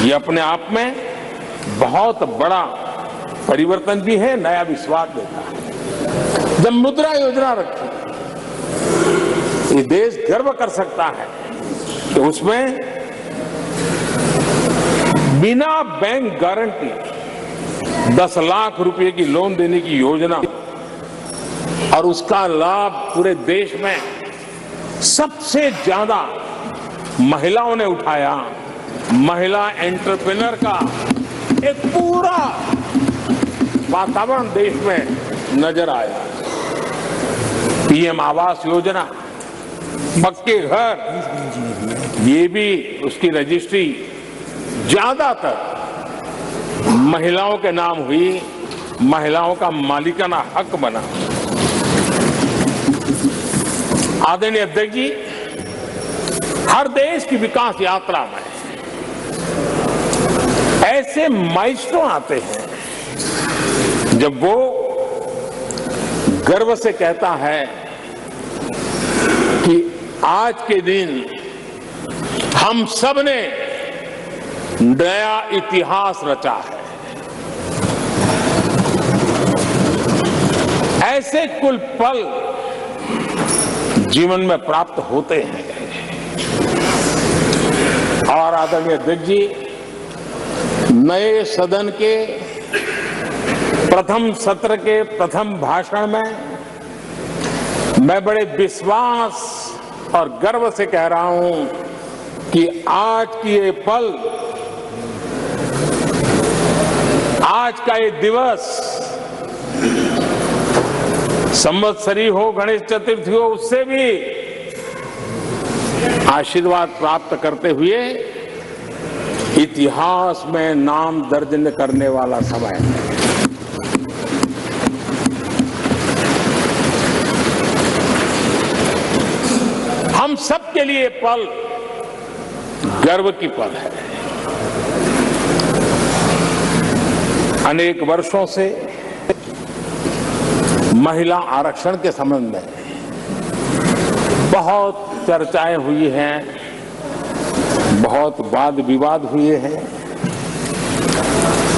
ये अपने आप में बहुत बड़ा परिवर्तन भी है, नया विश्वास देता है। जब मुद्रा योजना रखी, ये देश गर्व कर सकता है कि उसमें बिना बैंक गारंटी 10 लाख रुपए की लोन देने की योजना, और उसका लाभ पूरे देश में सबसे ज्यादा महिलाओं ने उठाया। महिला एंटरप्रेन्योर का एक पूरा वातावरण देश में नजर आया। पीएम आवास योजना, पक्के घर, ये भी उसकी रजिस्ट्री ज्यादातर महिलाओं के नाम हुई, महिलाओं का मालिकाना हक बना। आदरणीय अध्यक्ष जी, हर देश की विकास यात्रा में ऐसे माइलस्टोन आते हैं जब वो गर्व से कहता है कि आज के दिन हम सब ने नया इतिहास रचा है। ऐसे कुल पल जीवन में प्राप्त होते हैं। और आदरणीय अध्यक्ष जी, नए सदन के प्रथम सत्र के प्रथम भाषण में मैं बड़े विश्वास और गर्व से कह रहा हूं कि आज की ये पल, आज का ये दिवस, संवत्सरी हो, गणेश चतुर्थी हो, उससे भी आशीर्वाद प्राप्त करते हुए इतिहास में नाम दर्ज करने वाला समय है। हम सब के लिए पल गर्व की पल है। अनेक वर्षों से महिला आरक्षण के संबंध में बहुत चर्चाएं हुई हैं, बहुत वाद विवाद हुए हैं।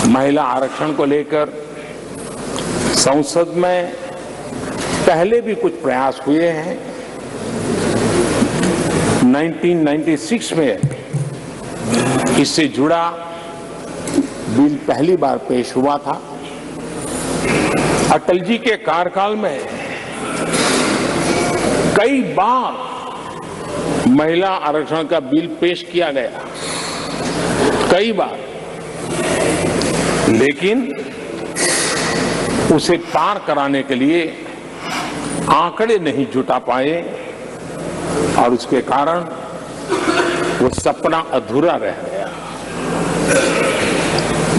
महिला आरक्षण को लेकर संसद में पहले भी कुछ प्रयास हुए हैं। 1996 में इससे जुड़ा बिल पहली बार पेश हुआ था। अटल जी के कार्यकाल में कई बार महिला आरक्षण का बिल पेश किया गया, कई बार, लेकिन उसे पार कराने के लिए आंकड़े नहीं जुटा पाए और उसके कारण वो सपना अधूरा रह गया।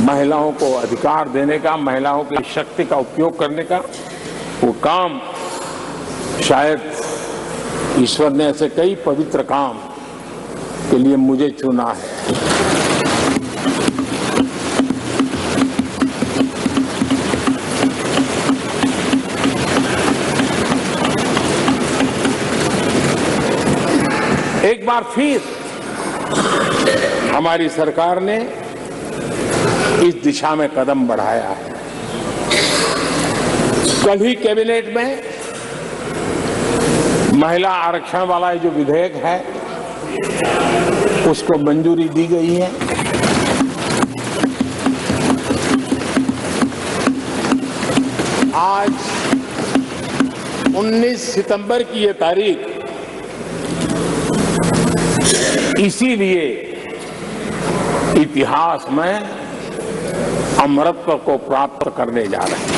महिलाओं को अधिकार देने का, महिलाओं की शक्ति का उपयोग करने का वो काम शायद ईश्वर ने ऐसे कई पवित्र काम के लिए मुझे चुना है। एक बार फिर हमारी सरकार ने इस दिशा में कदम बढ़ाया है। कल ही कैबिनेट में महिला आरक्षण वाला जो विधेयक है उसको मंजूरी दी गई है। आज 19 सितंबर की ये तारीख इसीलिए इतिहास में अमरत्व को प्राप्त करने जा रहे हैं।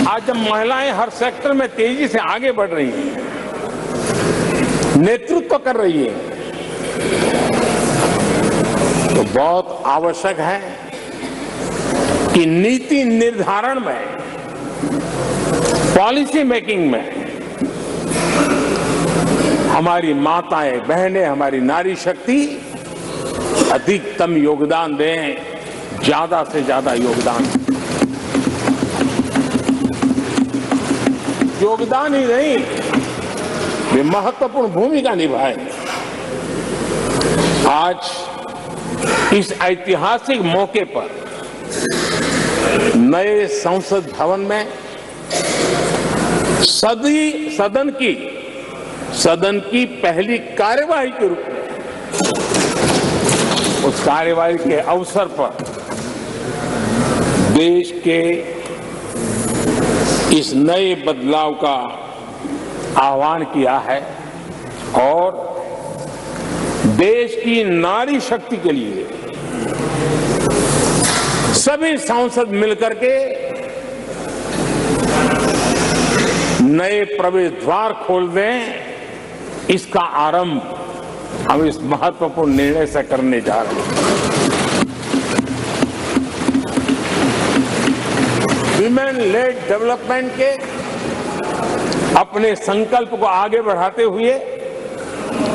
आज जब महिलाएं हर सेक्टर में तेजी से आगे बढ़ रही हैं, नेतृत्व कर रही हैं, तो बहुत आवश्यक है कि नीति निर्धारण में, पॉलिसी मेकिंग में हमारी माताएं, बहनें, हमारी नारी शक्ति अधिकतम योगदान दें, ज्यादा से ज्यादा योगदान। योगदान ही नहीं, वे महत्वपूर्ण भूमिका निभाएं। आज इस ऐतिहासिक मौके पर नए संसद भवन में सदन की पहली कार्यवाही के रूप में उस कार्यवाही के अवसर पर देश के इस नए बदलाव का आह्वान किया है और देश की नारी शक्ति के लिए सभी सांसद मिलकर के नए प्रवेश द्वार खोल दें, इसका आरंभ हम इस महत्वपूर्ण निर्णय से करने जा रहे हैं। विमेन लेड डेवलपमेंट के अपने संकल्प को आगे बढ़ाते हुए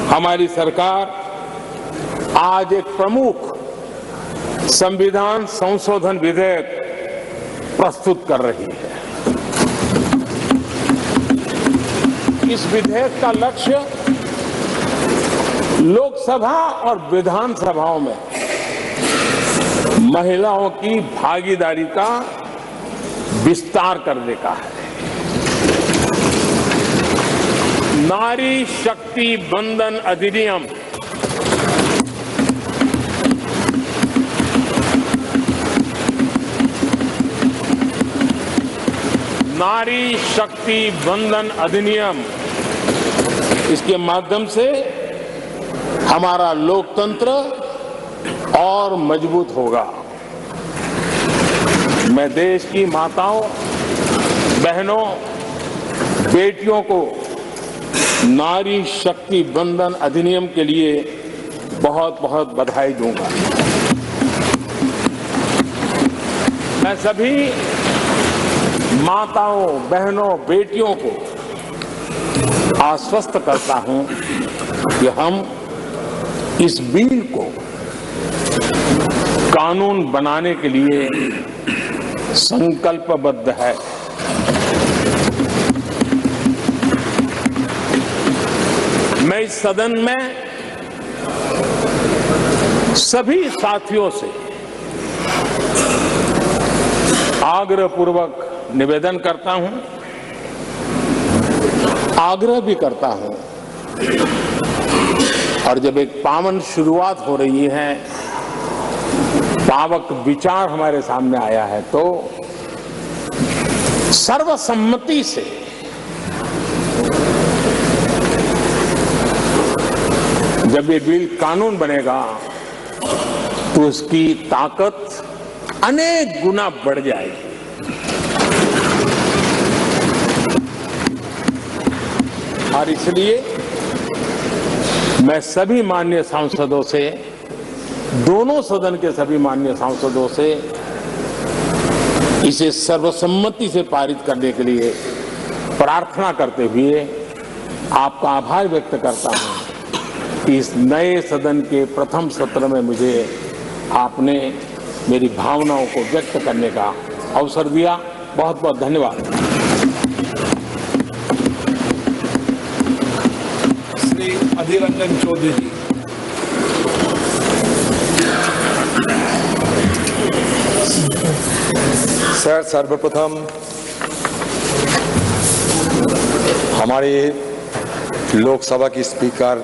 हमारी सरकार आज एक प्रमुख संविधान संशोधन विधेयक प्रस्तुत कर रही है। इस विधेयक का लक्ष्य लोकसभा और विधानसभाओं में महिलाओं की भागीदारी का विस्तार करने का है। नारी शक्ति बंधन अधिनियम नारी शक्ति बंधन अधिनियम इसके माध्यम से हमारा लोकतंत्र और मजबूत होगा। मैं देश की माताओं, बहनों, बेटियों को नारी शक्ति बंधन अधिनियम के लिए बहुत बहुत बधाई दूंगा। मैं सभी माताओं, बहनों, बेटियों को आश्वस्त करता हूं कि हम इस बिल को कानून बनाने के लिए संकल्पबद्ध है। मैं इस सदन में सभी साथियों से आग्रहपूर्वक निवेदन करता हूं, आग्रह भी करता हूं और जब एक पावन शुरुआत हो रही है, पावक विचार हमारे सामने आया है, तो सर्वसम्मति से जब ये बिल कानून बनेगा तो उसकी ताकत अनेक गुना बढ़ जाएगी। और इसलिए मैं सभी माननीय सांसदों से, दोनों सदन के सभी माननीय सांसदों से इसे सर्वसम्मति से पारित करने के लिए प्रार्थना करते हुए आपका आभार व्यक्त करता हूं कि इस नए सदन के प्रथम सत्र में मुझे आपने मेरी भावनाओं को व्यक्त करने का अवसर दिया। बहुत बहुत धन्यवाद। श्री अधीर रंजन चौधरी जी। सर, सर्वप्रथम हमारे लोकसभा की स्पीकर,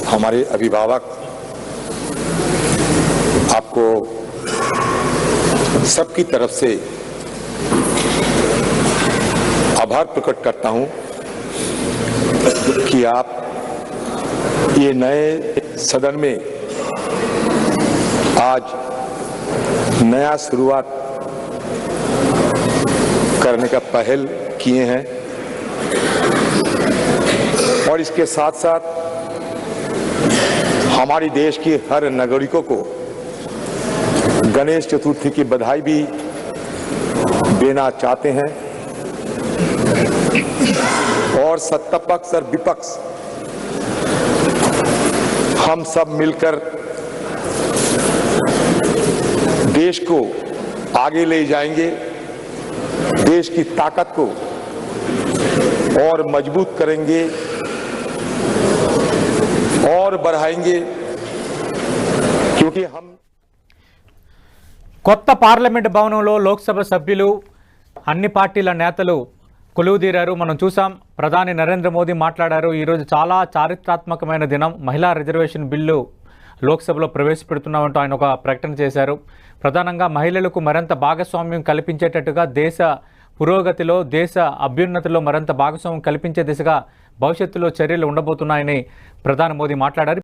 हमारे अभिभावक, आपको सबकी तरफ से आभार प्रकट करता हूं कि आप ये नए सदन में आज नया शुरुआत करने का पहल किए हैं और इसके साथ साथ हमारी देश की हर नागरिकों को गणेश चतुर्थी की बधाई भी देना चाहते हैं। और सत्ता पक्ष और विपक्ष हम सब मिलकर देश को आगे ले जाएंगे, देश की ताकत को और मजबूत करेंगे और बढ़ाएंगे, क्योंकि हम కొత్త పార్లమెంట్ భవనంలో లోక్సభ సభ్యులు అన్ని పార్టీల నేతలు కొలువుదీరారు. మనం చూసాం, ప్రధాని నరేంద్ర మోదీ మాట్లాడారు. ఈరోజు చాలా చారిత్రాత్మకమైన దినం, మహిళా రిజర్వేషన్ బిల్లు లోక్సభలో ప్రవేశపెడుతున్నామంటూ ఆయన ఒక ప్రకటన చేశారు. ప్రధానంగా మహిళలకు మరింత భాగస్వామ్యం కల్పించేటట్టుగా దేశ పురోగతిలో, దేశ అభ్యున్నతిలో మరింత భాగస్వామ్యం కల్పించే దిశగా భవిష్యత్తులో చర్యలు ఉండబోతున్నాయని ప్రధాని మోదీ మాట్లాడారు.